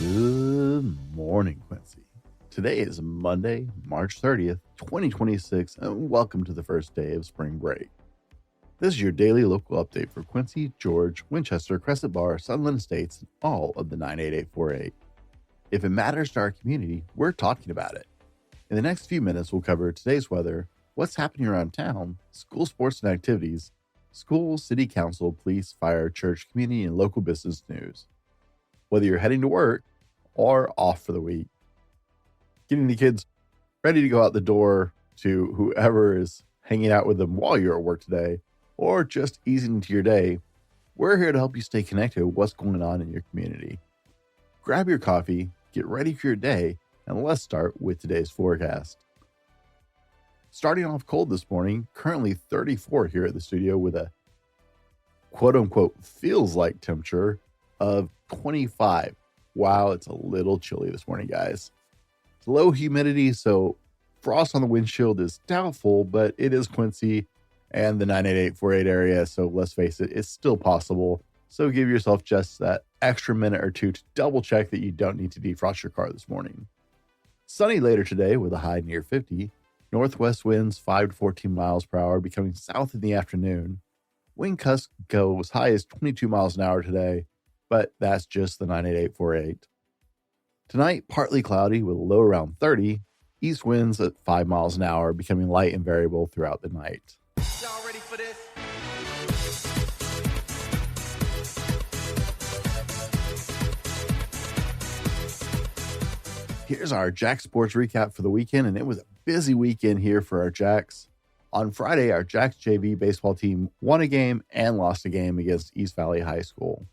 Good morning, Quincy. Today is Monday, March 30th, 2026, and welcome to the first day of spring break. This is your daily local update for Quincy, George, Winchester, Crescent Bar, Sunland Estates, and all of the 98848. If it matters to our community, we're talking about it. In the next few minutes, we'll cover today's weather, what's happening around town, school sports and activities, school, city council, police, fire, church, community, and local business news. Whether you're heading to work or off for the week, getting the kids ready to go out the door to whoever is hanging out with them while you're at work today, or just easing into your day, we're here to help you stay connected with what's going on in your community. Grab your coffee, get ready for your day, and let's start with today's forecast. Starting off cold this morning, currently 34 here at the studio with a quote-unquote feels like temperature of 25. Wow, it's a little chilly this morning, guys. It's low humidity, so frost on the windshield is doubtful, but it is Quincy and the 98848 area, so let's face it, it's still possible. So give yourself just that extra minute or two to double check that you don't need to defrost your car this morning. Sunny later today with a high near 50. Northwest winds 5 to 14 miles per hour, becoming south in the afternoon. Wind gusts go as high as 22 miles an hour today, but that's just the 98848. Tonight, partly cloudy with a low around 30. East winds at 5 miles an hour, becoming light and variable throughout the night. Y'all ready for this? Here's our Jacks sports recap for the weekend, and it was a busy weekend here for our Jacks. On Friday, our Jacks JV baseball team won a game and lost a game against East Valley High School.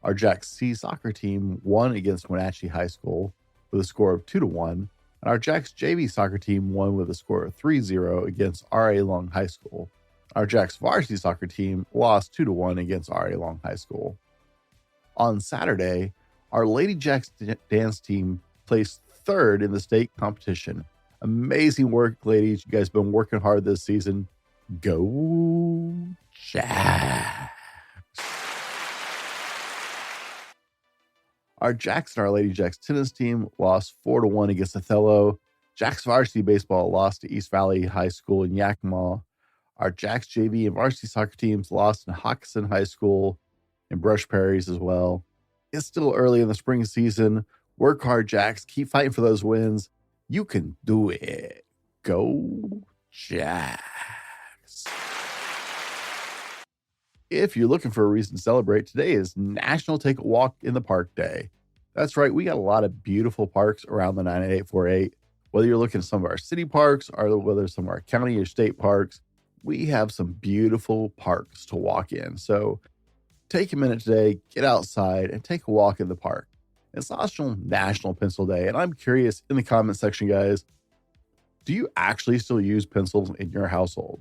Our Jacks C soccer team won against Wenatchee High School with a score of 2-1, and our Jacks JV soccer team won with a score of 3-0 against R.A. Long High School. Our Jacks varsity soccer team lost 2-1 against R.A. Long High School. On Saturday, our Lady Jacks dance team placed third in the state competition. Amazing work, ladies. You guys have been working hard this season. Go Jacks! Our Jacks and our Lady Jacks tennis team lost 4-1 against Othello. Jacks varsity baseball lost to East Valley High School in Yakima. Our Jacks JV and varsity soccer teams lost in Hockinson High School and Brush Prairies as well. It's still early in the spring season. Work hard, Jacks. Keep fighting for those wins. You can do it. Go Jacks. If you're looking for a reason to celebrate, today is National Take a Walk in the Park Day. That's right, we got a lot of beautiful parks around the 98848. Whether you're looking at some of our city parks or whether some of our county or state parks, we have some beautiful parks to walk in. So take a minute today, get outside, and take a walk in the park. It's also National Pencil Day, and I'm curious in the comment section, guys, do you actually still use pencils in your household?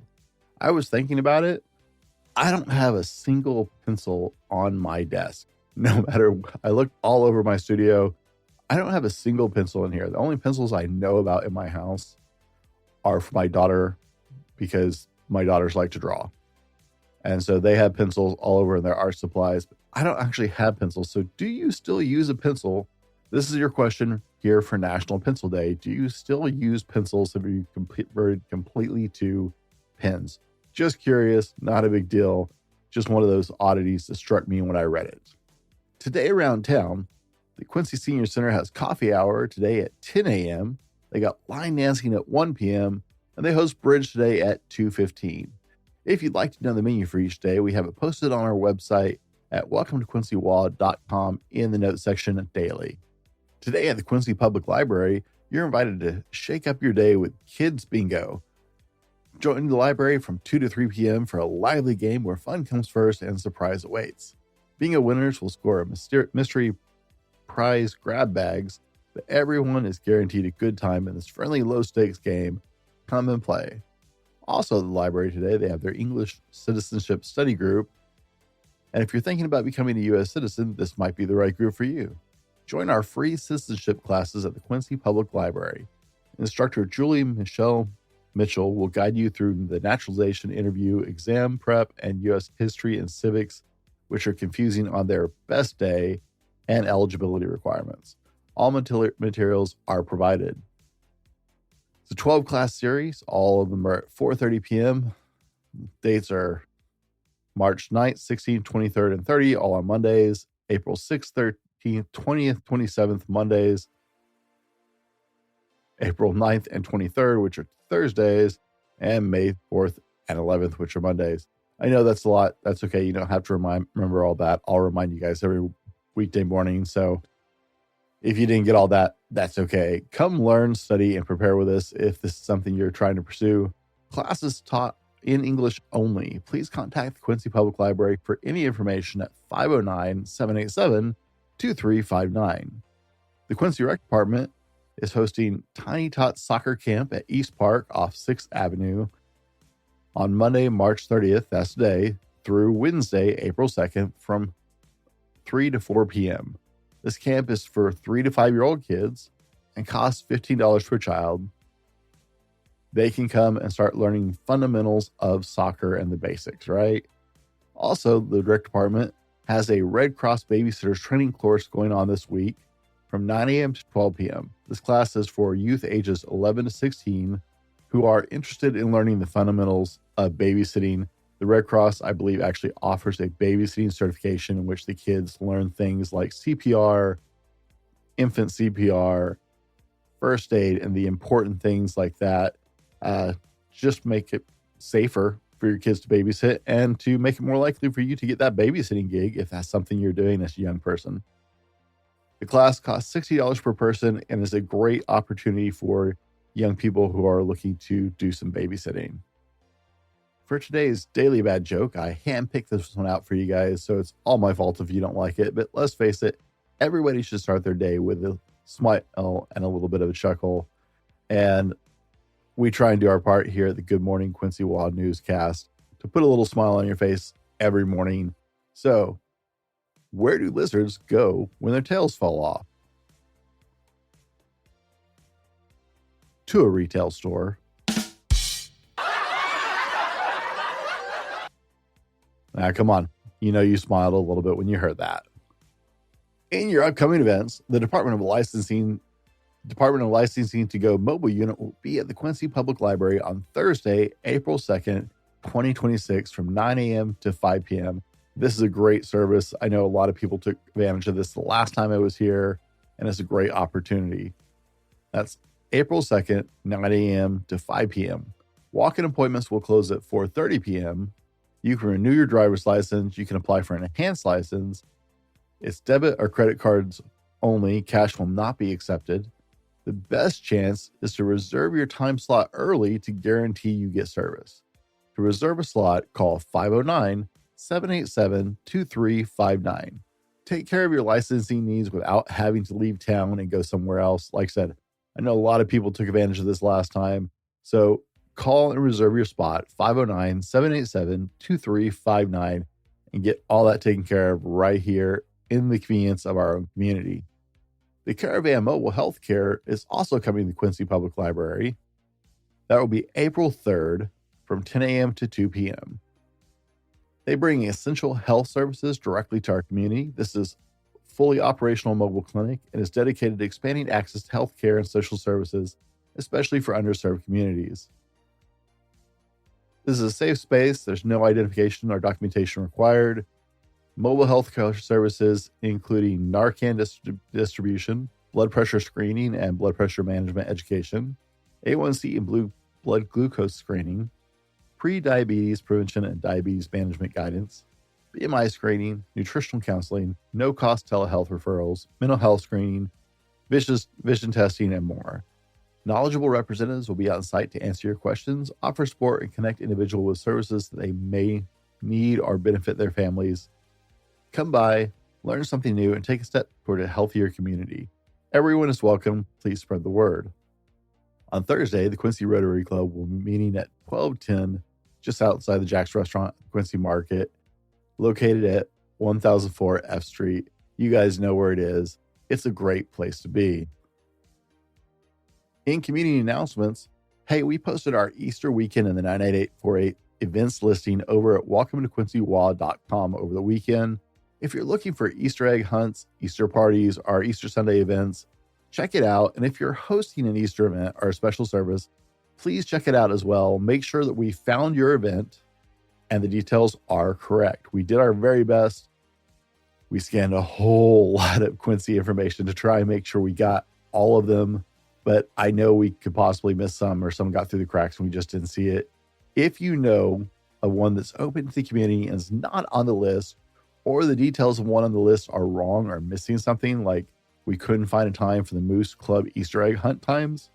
I was thinking about it. I don't have a single pencil on my desk. No matter, I looked all over my studio. I don't have a single pencil in here. The only pencils I know about in my house are for my daughter because my daughters like to draw. And so they have pencils all over in their art supplies. But I don't actually have pencils. So do you still use a pencil? This is your question here for National Pencil Day. Do you still use pencils? Have you converted completely to pens? Just curious, not a big deal. Just one of those oddities that struck me when I read it. Today around town, the Quincy Senior Center has coffee hour today at 10 a.m. They got line dancing at 1 p.m. and they host bridge today at 2:15. If you'd like to know the menu for each day, we have it posted on our website at welcometoquincywa.com in the notes section daily. Today at the Quincy Public Library, you're invited to shake up your day with Kids Bingo. Join the library from 2 to 3 p.m. for a lively game where fun comes first and surprise awaits. Bingo winners will score a mystery prize grab bags, but everyone is guaranteed a good time in this friendly low-stakes game. Come and play. Also at the library today, they have their English Citizenship study group. And if you're thinking about becoming a U.S. citizen, this might be the right group for you. Join our free citizenship classes at the Quincy Public Library. Instructor Julie Mitchell will guide you through the naturalization interview, exam prep, and U.S. history and civics, which are confusing on their best day, and eligibility requirements. All materials are provided. It's a 12-class series. All of them are at 4:30 p.m. Dates are March 9th, 16th, 23rd, and 30th, all on Mondays. April 6th, 13th, 20th, 27th, Mondays. April 9th and 23rd, which are Thursdays. And May 4th and 11th, which are Mondays. I know that's a lot. That's okay. You don't have to remember all that. I'll remind you guys every weekday morning. So if you didn't get all that, that's okay. Come learn, study, and prepare with us if this is something you're trying to pursue. Classes taught in English only. Please contact the Quincy Public Library for any information at 509-787-2359. The Quincy Rec Department is hosting Tiny Tots Soccer Camp at East Park off 6th Avenue on Monday, March 30th, that's today, through Wednesday, April 2nd from 3 to 4 p.m. This camp is for 3 to 5-year-old kids and costs $15 per child. They can come and start learning fundamentals of soccer and the basics, right? Also, the rec department has a Red Cross Babysitters training course going on this week from 9 a.m. to 12 p.m. This class is for youth ages 11 to 16 who are interested in learning the fundamentals of babysitting. The Red Cross, I believe, actually offers a babysitting certification in which the kids learn things like CPR, infant CPR, first aid, and the important things like that. Just make it safer for your kids to babysit and to make it more likely for you to get that babysitting gig if that's something you're doing as a young person. The class costs $60 per person and is a great opportunity for young people who are looking to do some babysitting. For today's Daily Bad Joke, I handpicked this one out for you guys, so it's all my fault if you don't like it. But let's face it, everybody should start their day with a smile and a little bit of a chuckle. And we try and do our part here at the Good Morning Quincy Wild newscast to put a little smile on your face every morning. So, where do lizards go when their tails fall off? To a retail store. Now, come on. You know you smiled a little bit when you heard that. In your upcoming events, the Department of Licensing to Go mobile unit will be at the Quincy Public Library on Thursday, April 2nd, 2026 from 9 a.m. to 5 p.m. This is a great service. I know a lot of people took advantage of this the last time I was here, and it's a great opportunity. That's April 2nd, 9 a.m. to 5 p.m. Walk-in appointments will close at 4:30 p.m. You can renew your driver's license. You can apply for an enhanced license. It's debit or credit cards only. Cash will not be accepted. The best chance is to reserve your time slot early to guarantee you get service. To reserve a slot, call 509-787-2359. Take care of your licensing needs without having to leave town and go somewhere else. Like I said, I know a lot of people took advantage of this last time. So call and reserve your spot, 509-787-2359, and get all that taken care of right here in the convenience of our own community. The Caravan Mobile Health Care is also coming to the Quincy Public Library. That will be April 3rd from 10 a.m. to 2 p.m. They bring essential health services directly to our community. This is a fully operational mobile clinic and is dedicated to expanding access to health care and social services, especially for underserved communities. This is a safe space. There's no identification or documentation required. Mobile health care services, including Narcan distribution, blood pressure screening and blood pressure management education, A1C and blood glucose screening, pre-diabetes prevention and diabetes management guidance, BMI screening, nutritional counseling, no-cost telehealth referrals, mental health screening, vision testing, and more. Knowledgeable representatives will be on site to answer your questions, offer support, and connect individuals with services that they may need or benefit their families. Come by, learn something new, and take a step toward a healthier community. Everyone is welcome. Please spread the word. On Thursday, the Quincy Rotary Club will be meeting at 1210 just outside the Jack's Restaurant, Quincy Market, located at 1004 F Street. You guys know where it is. It's a great place to be. In community announcements, hey, we posted our Easter weekend in the 98848 events listing over at welcometoquincywa.com over the weekend. If you're looking for Easter egg hunts, Easter parties, or Easter Sunday events, Check it out. And if you're hosting an Easter event or a special service, please check it out as well. Make sure that we found your event and the details are correct. We did our very best. We scanned a whole lot of Quincy information to try and make sure we got all of them, but I know we could possibly miss some or some got through the cracks and we just didn't see it. If you know of one that's open to the community and is not on the list, or the details of one on the list are wrong or missing something, like we couldn't find a time for the Moose Club Easter egg hunt times,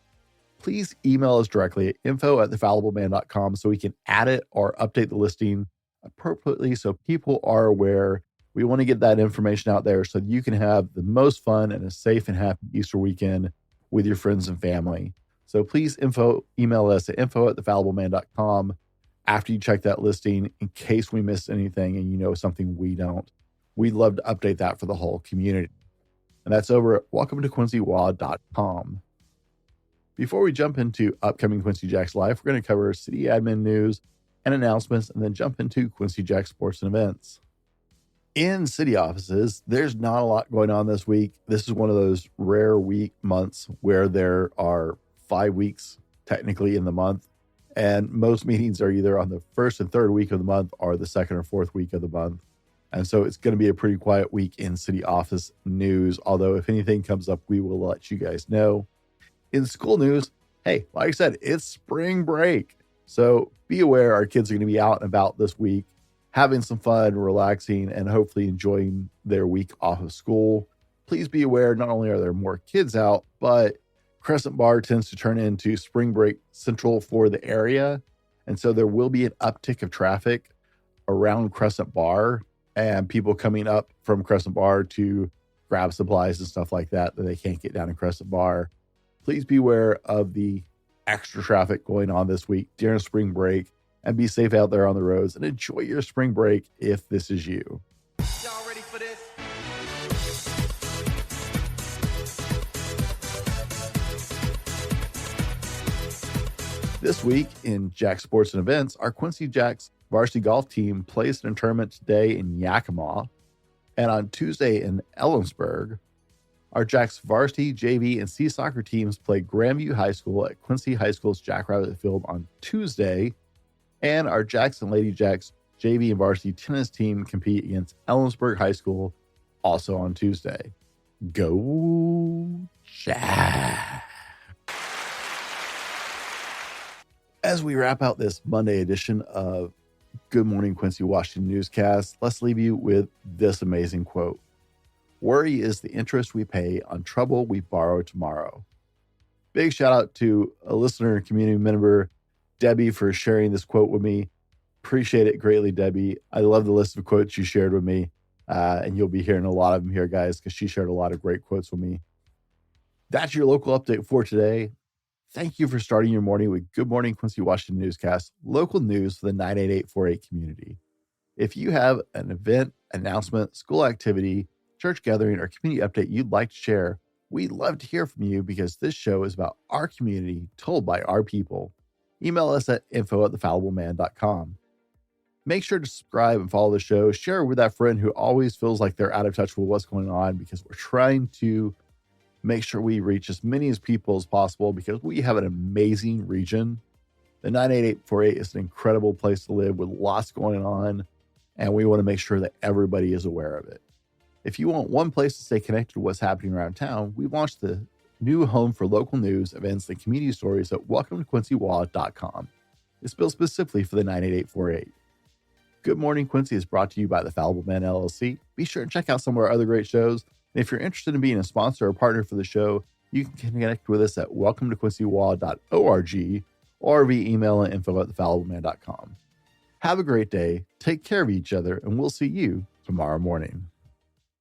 please email us directly at info@thefallibleman.com so we can add it or update the listing appropriately so people are aware. We want to get that information out there so that you can have the most fun and a safe and happy Easter weekend with your friends and family. So please email us at info@thefallibleman.com after you check that listing in case we missed anything and you know something we don't. We'd love to update that for the whole community. And that's over at welcometoquincywa.com. Before we jump into upcoming Quincy Jack's Live, we're going to cover city admin news and announcements and then jump into Quincy Jack sports and events. In city offices, there's not a lot going on this week. This is one of those rare months where there are 5 weeks technically in the month. And most meetings are either on the first and third week of the month or the second or fourth week of the month. And so it's going to be a pretty quiet week in city office news. Although if anything comes up, we will let you guys know. In school news, hey, like I said, it's spring break. So be aware our kids are going to be out and about this week, having some fun, relaxing, and hopefully enjoying their week off of school. Please be aware, not only are there more kids out, but Crescent Bar tends to turn into spring break central for the area. And so there will be an uptick of traffic around Crescent Bar and people coming up from Crescent Bar to grab supplies and stuff like that they can't get down in Crescent Bar. Please be aware of the extra traffic going on this week during spring break and be safe out there on the roads and enjoy your spring break if this is you. Y'all ready for this? This week in Jack Sports and Events, our Quincy Jack's varsity golf team plays in a tournament today in Yakima, and on Tuesday in Ellensburg. Our Jack's varsity, JV, and C soccer teams play Grandview High School at Quincy High School's Jackrabbit Field on Tuesday, and our Jacks and Lady Jacks JV and varsity tennis team compete against Ellensburg High School also on Tuesday. Go Jack! As we wrap out this Monday edition of Good Morning Quincy Washington Newscast, let's leave you with this amazing quote. Worry is the interest we pay on trouble we borrow tomorrow. Big shout out to a listener and community member, Debbie, for sharing this quote with me. Appreciate it greatly, Debbie. I love the list of quotes you shared with me. And you'll be hearing a lot of them here, guys, because she shared a lot of great quotes with me. That's your local update for today. Thank you for starting your morning with Good Morning Quincy Washington Newscast, local news for the 98848 community. If you have an event, announcement, school activity, church gathering, or community update you'd like to share, we'd love to hear from you because this show is about our community told by our people. Email us at info@thefallibleman.com. Make sure to subscribe and follow the show. Share it with that friend who always feels like they're out of touch with what's going on because we're trying to make sure we reach as many as people as possible because we have an amazing region. The 98848 is an incredible place to live with lots going on, and we want to make sure that everybody is aware of it. If you want one place to stay connected to what's happening around town, we've launched the new home for local news, events, and community stories at welcometoquincywa.com. It's built specifically for the 98848. Good Morning Quincy is brought to you by the Fallible Man LLC. Be sure to check out some of our other great shows. And if you're interested in being a sponsor or partner for the show, you can connect with us at welcometoquincywa.org or via email at info@thefallibleman.com. Have a great day, take care of each other, and we'll see you tomorrow morning.